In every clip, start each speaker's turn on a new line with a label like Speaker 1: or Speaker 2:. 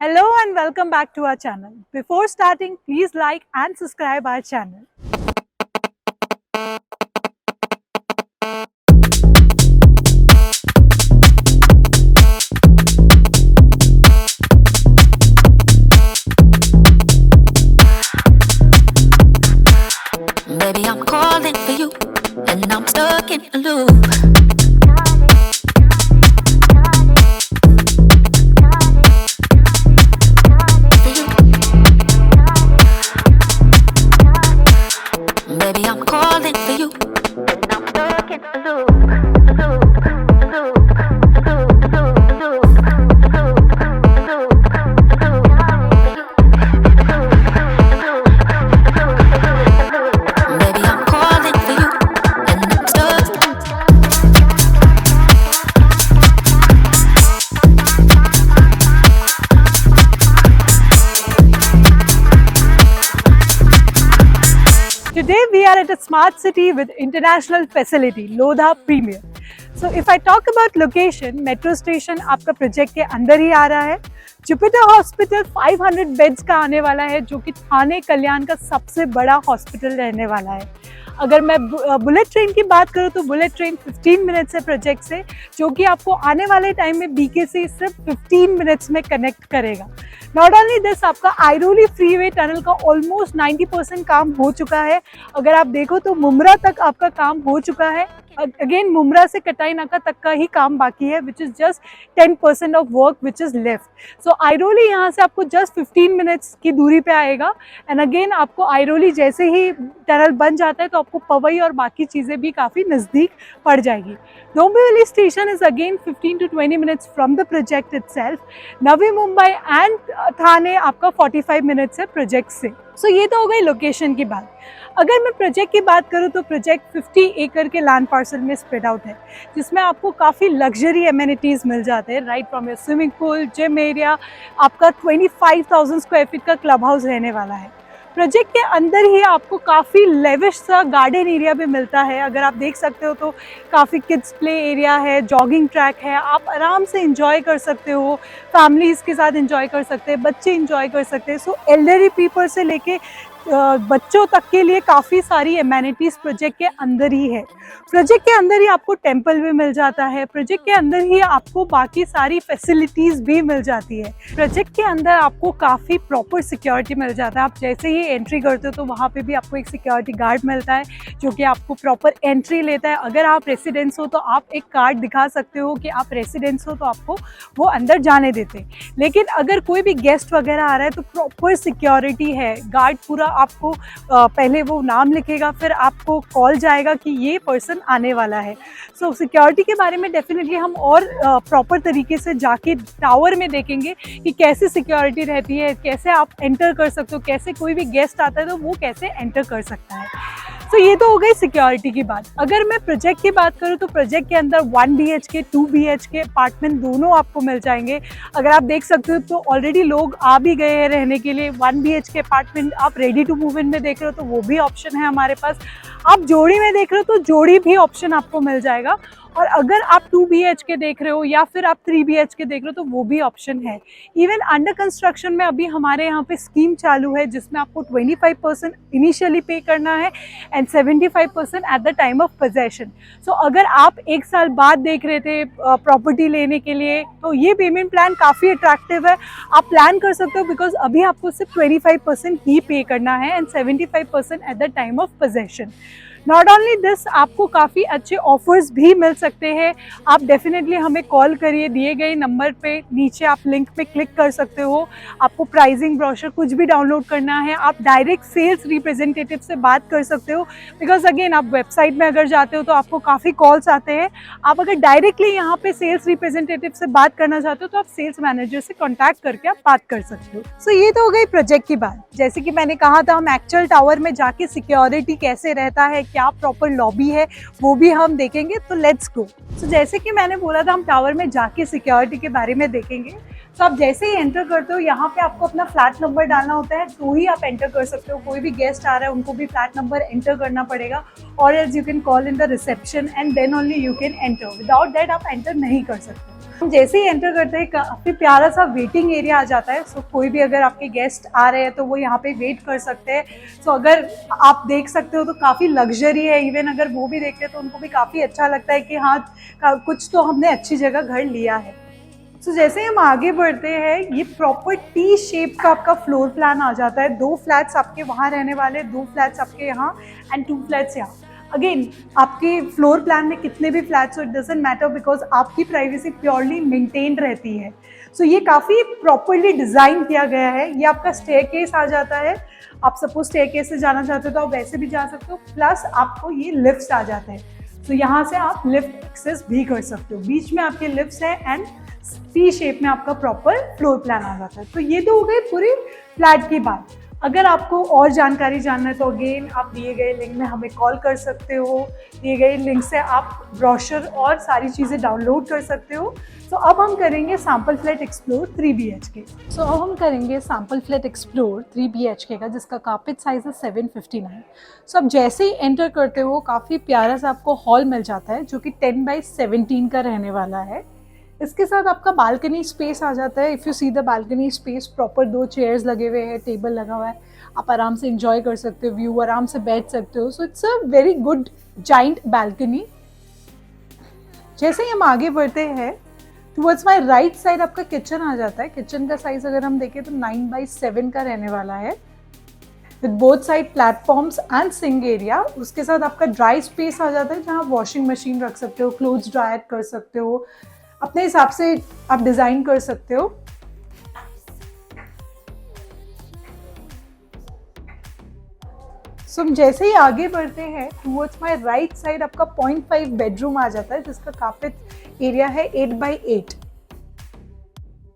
Speaker 1: Hello and welcome back to our channel. Before starting, please like and subscribe our channel.
Speaker 2: Baby, I'm calling for you, and I'm stuck in a loop. Baby, I'm calling for you, and I'm stuck in a loop. Baby, I'm calling for you, and I'm stuck.
Speaker 1: Today we are at a smart city with international facility, Lodha Premier. So if I talk about location, metro station आपका project के अंदर ही आ रहा है. Jupiter hospital 500 beds का आने वाला है, जो कि थाने कल्याण का सबसे बड़ा हॉस्पिटल रहने वाला है. अगर मैं बुलेट ट्रेन की बात करूँ तो बुलेट ट्रेन 15 मिनट्स है प्रोजेक्ट से, जो कि आपको आने वाले टाइम में बीके से सिर्फ 15 मिनट्स में कनेक्ट करेगा. नॉट ओनली दिस, आपका आइरोली फ्रीवे टनल का ऑलमोस्ट 90% काम हो चुका है. अगर आप देखो तो मुमरा तक आपका काम हो चुका है. अगेन मुमरा से कटाई नाका तक का ही काम बाकी है, which is just 10% of work which is left. So Airoli यहाँ से आपको जस्ट 15 मिनट्स की दूरी पे आएगा. एंड अगेन आपको आइरोली जैसे ही टनल बन जाता है तो आपको पवई और बाकी चीज़ें भी काफ़ी नज़दीक पड़ जाएगी. Dombivli station is again 15 to 20 minutes from the project itself. Navi Mumbai and Thane आपका 45 मिनट्स है प्रोजेक्ट से. सो ये तो हो गई लोकेशन की बात. अगर मैं प्रोजेक्ट की बात करूँ तो प्रोजेक्ट 50 एकड़ के लैंड पार्सल में स्प्रेड आउट है, जिसमें आपको काफ़ी लग्जरी एमिनिटीज़ मिल जाते हैं. Right from your swimming pool, gym area, आपका 25,000 स्क्वायर फीट का क्लब हाउस रहने वाला है. प्रोजेक्ट के अंदर ही आपको काफ़ी लेविश सा गार्डन एरिया भी मिलता है. अगर आप देख सकते हो तो काफ़ी किड्स प्ले एरिया है, जॉगिंग ट्रैक है, आप आराम से इंजॉय कर सकते हो, फैमिलीज़ के साथ इंजॉय कर सकते हैं, बच्चे इंजॉय कर सकते हैं. सो एल्डरली पीपल से लेके बच्चों तक के लिए काफ़ी सारी एमेनिटीज़ प्रोजेक्ट के अंदर ही है. प्रोजेक्ट के अंदर ही आपको टेम्पल भी मिल जाता है. प्रोजेक्ट के अंदर ही आपको बाकी सारी फैसिलिटीज़ भी मिल जाती है. प्रोजेक्ट के अंदर आपको काफ़ी प्रॉपर सिक्योरिटी मिल जाता है. आप जैसे ही एंट्री करते हो तो वहाँ पे भी आपको एक सिक्योरिटी गार्ड मिलता है, जो कि आपको प्रॉपर एंट्री लेता है. अगर आप रेसिडेंट्स हो तो आप एक कार्ड दिखा सकते हो कि आप रेसिडेंट्स हो, तो आपको वो अंदर जाने देते हैं. लेकिन अगर कोई भी गेस्ट वगैरह आ रहा है तो प्रॉपर सिक्योरिटी है. गार्ड पूरा आपको पहले वो नाम लिखेगा, फिर आपको कॉल जाएगा कि ये पर्सन आने वाला है. सो सिक्योरिटी के बारे में डेफिनेटली हम और प्रॉपर तरीके से जाके टावर में देखेंगे कि कैसे सिक्योरिटी रहती है, कैसे आप एंटर कर सकते हो, कैसे कोई भी गेस्ट आता है तो वो कैसे एंटर कर सकता है. तो ये तो हो गई सिक्योरिटी की बात. अगर मैं प्रोजेक्ट की बात करूँ तो प्रोजेक्ट के अंदर 1 BHK 2 BHK अपार्टमेंट दोनों आपको मिल जाएंगे. अगर आप देख सकते हो तो ऑलरेडी लोग आ भी गए हैं रहने के लिए. 1 BHK अपार्टमेंट आप रेडी टू मूव इन में देख रहे हो तो वो भी ऑप्शन है हमारे पास. आप जोड़ी में देख रहे हो तो जोड़ी भी ऑप्शन आपको मिल जाएगा. और अगर आप 2 BHK देख रहे हो या फिर आप 3 BHK देख रहे हो तो वो भी ऑप्शन है. इवन अंडर कंस्ट्रक्शन में अभी हमारे यहाँ पे स्कीम चालू है, जिसमें आपको 25% इनिशियली पे करना है and 75% at the time of possession. So अगर आप 1 साल बाद देख रहे थे प्रॉपर्टी लेने के लिए तो ये पेमेंट प्लान काफ़ी अट्रैक्टिव है. आप प्लान कर सकते हो, बिकॉज अभी आपको सिर्फ 25% ही पे करना है and 75% at the time of possession. Not only this, आपको काफ़ी अच्छे ऑफर्स भी मिल सकते हैं. आप डेफिनेटली हमें कॉल करिए, दिए गए नंबर पे नीचे आप लिंक पे क्लिक कर सकते हो. आपको प्राइसिंग ब्रोशर कुछ भी डाउनलोड करना है, आप डायरेक्ट सेल्स रिप्रेजेंटेटिव से बात कर सकते हो. बिकॉज अगेन आप वेबसाइट में अगर जाते हो तो आपको काफ़ी कॉल्स आते हैं. आप अगर डायरेक्टली यहाँ पे सेल्स रिप्रेजेंटेटिव से बात करना चाहते हो तो आप सेल्स मैनेजर से कॉन्टैक्ट करके आप बात कर सकते हो. सो ये तो हो गई प्रोजेक्ट की बात. जैसे कि मैंने कहा था, हम एक्चुअल टावर में जाके सिक्योरिटी कैसे रहता है, क्या प्रॉपर लॉबी है, वो भी हम देखेंगे. तो लेट्स गो. सो जैसे कि मैंने बोला था, हम टावर में जाके सिक्योरिटी के बारे में देखेंगे. तो आप जैसे ही एंटर करते हो यहाँ पे आपको अपना फ्लैट नंबर डालना होता है, तो ही आप एंटर कर सकते हो. कोई भी गेस्ट आ रहा है उनको भी फ्लैट नंबर एंटर करना पड़ेगा, और else you can call in the reception and then only you can enter. Without that आप एंटर नहीं कर सकते. जैसे ही एंटर करते हैं काफ़ी प्यारा सा वेटिंग एरिया आ जाता है। सो कोई भी अगर आपके गेस्ट आ रहे हैं तो वो यहाँ पे वेट कर सकते हैं। सो अगर आप देख सकते हो तो काफ़ी लग्जरी है। इवन अगर वो भी देखते हैं तो उनको भी काफ़ी अच्छा लगता है कि हाँ कुछ तो हमने अच्छी जगह घर लिया है। सो जैसे ही हम आगे बढ़ते हैं, ये प्रॉपर टी शेप का आपका फ्लोर प्लान आ जाता है। 2 फ्लैट्स आपके वहाँ रहने वाले, 2 फ्लैट्स आपके यहाँ एंड 2 फ्लैट्स यहाँ। अगेन आपके फ्लोर प्लान में कितने भी फ्लैट्स हो, इट डजेंट मैटर बिकॉज आपकी प्राइवेसी प्योरली मेंटेन रहती है। सो ये काफ़ी प्रॉपरली डिज़ाइन किया गया है। ये आपका स्टेयरकेस आ जाता है। आप सपोज स्टेयरकेस से जाना चाहते हो तो आप वैसे भी जा सकते हो, प्लस आपको ये लिफ्ट्स आ जाते हैं। सो यहाँ से आप लिफ्ट एक्सेस भी कर सकते हो। बीच में आपके लिफ्ट्स हैं एंड टी शेप में आपका प्रॉपर फ्लोर प्लान आ जाता है। तो ये तो हो गई पूरी फ्लैट की बात। अगर आपको और जानकारी जानना है तो अगेन आप दिए गए लिंक में हमें कॉल कर सकते हो। दिए गए लिंक से आप ब्रोशर और सारी चीज़ें डाउनलोड कर सकते हो। तो अब हम करेंगे सैम्पल फ्लैट एक्सप्लोर 3 BHK। सो अब हम करेंगे सैम्पल फ्लैट एक्सप्लोर 3 BHK का, जिसका कारपेट साइज है 759। सो अब जैसे ही एंटर करते हो काफ़ी प्यारा सा आपको हॉल मिल जाता है जो कि 10x17 का रहने वाला है। इसके साथ आपका बालकनी स्पेस आ जाता है। If you see the balcony space, proper 2 chairs लगे हुए हैं, टेबल लगा हुआ है, आप आराम से इंजॉय कर सकते हो, व्यू आराम से बैठ सकते हो। So it's a very good giant balcony. जैसे ही हम आगे बढ़ते हैं टुवर्ड्स माई राइट साइड आपका किचन आ जाता है। किचन का साइज अगर हम देखें तो 9x7 का रहने वाला है, with both side platforms and sink area. उसके साथ आपका ड्राई स्पेस आ जाता है जहाँ वॉशिंग मशीन रख सकते हो, क्लोथ्स ड्रायर कर सकते हो, अपने हिसाब से आप डिज़ाइन कर सकते हो। सो जैसे ही आगे बढ़ते हैं टुवर्ड्स माय राइट साइड आपका 0.5 बेडरूम आ जाता है, जिसका कारपेट एरिया है 8x8।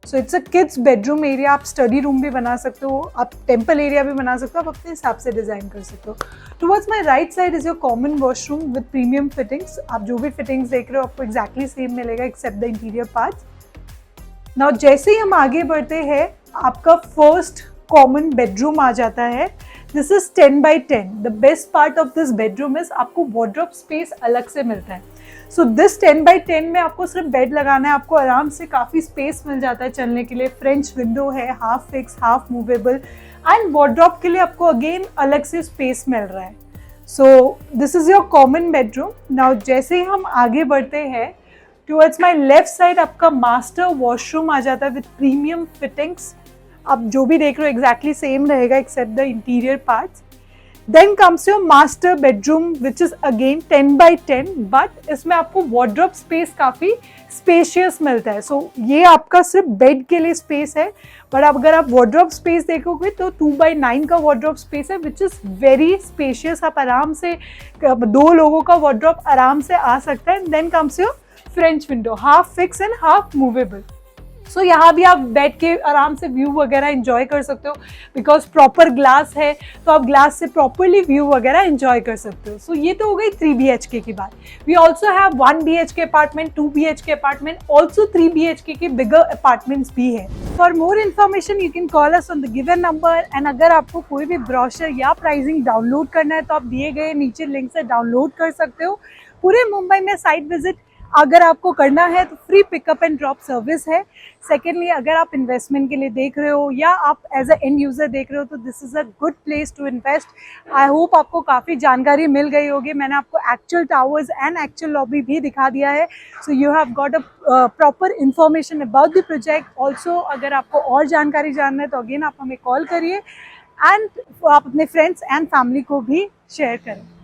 Speaker 1: So it's a kids bedroom area. आप स्टडी रूम भी बना सकते हो, आप टेम्पल एरिया भी बना सकते हो, आप अपने हिसाब से डिज़ाइन कर सकते हो। Towards my right side is your common washroom with premium fittings. आप जो भी फिटिंग्स देख रहे हो आपको एक्जैक्टली सेम मिलेगा except the interior parts. Now जैसे ही हम आगे बढ़ते हैं आपका फर्स्ट कॉमन बेडरूम आ जाता है। This is 10x10। The best part of this bedroom is आपको वार्डरोब स्पेस अलग से मिलता है। सो दिस 10x10 में आपको सिर्फ बेड लगाना है, आपको आराम से काफ़ी स्पेस मिल जाता है चलने के लिए। फ्रेंच विंडो है, half fix half movable, and wardrobe के लिए आपको अगेन अलग से स्पेस मिल रहा है। So this is your common bedroom. Now जैसे ही हम आगे बढ़ते हैं टुवर्ड्स माई लेफ्ट साइड आपका मास्टर वॉशरूम आ जाता है विद प्रीमियम फिटिंग्स। आप जो भी देख रहे हो एग्जैक्टली सेम रहेगा except the interior parts. Then comes your master bedroom which is again 10x10, but इसमें आपको वार्डरोब स्पेस काफ़ी स्पेशियस मिलता है। सो ये आपका सिर्फ बेड के लिए स्पेस है, बट अगर आप वार्डरोब स्पेस देखोगे तो 2x9 का वार्डरोब स्पेस है विच इज़ वेरी स्पेशियस। आप आराम से 2 लोगों का वार्डरोब आराम से आ सकता है। Then comes your French window, half fix and half movable. So यहाँ भी आप बैठ के आराम से व्यू वगैरह एंजॉय कर सकते हो बिकॉज प्रॉपर ग्लास है, तो आप ग्लास से प्रॉपरली व्यू वगैरह एंजॉय कर सकते हो। सो ये तो हो गई 3 BHK की बात। We also have 1 BHK apartment, 2 BHK apartment, also 3 BHK के बिगर अपार्टमेंट्स भी है। For more information you can call us on the given number. And अगर आपको कोई भी ब्रोशर या प्राइसिंग डाउनलोड करना है तो आप दिए गए नीचे लिंक से डाउनलोड कर सकते हो। पूरे मुंबई में साइट विजिट अगर आपको करना है तो free pickup and drop service है। सेकेंडली अगर आप इन्वेस्टमेंट के लिए देख रहे हो या आप एज अ एंड यूज़र देख रहे हो तो this is a good place to invest. I hope आपको काफ़ी जानकारी मिल गई होगी। मैंने आपको actual towers and actual lobby भी दिखा दिया है। So you have got a proper information about the project. Also अगर आपको और जानकारी जानना है तो अगेन आप हमें कॉल करिए एंड आप अपने फ्रेंड्स एंड फैमिली को भी शेयर करें।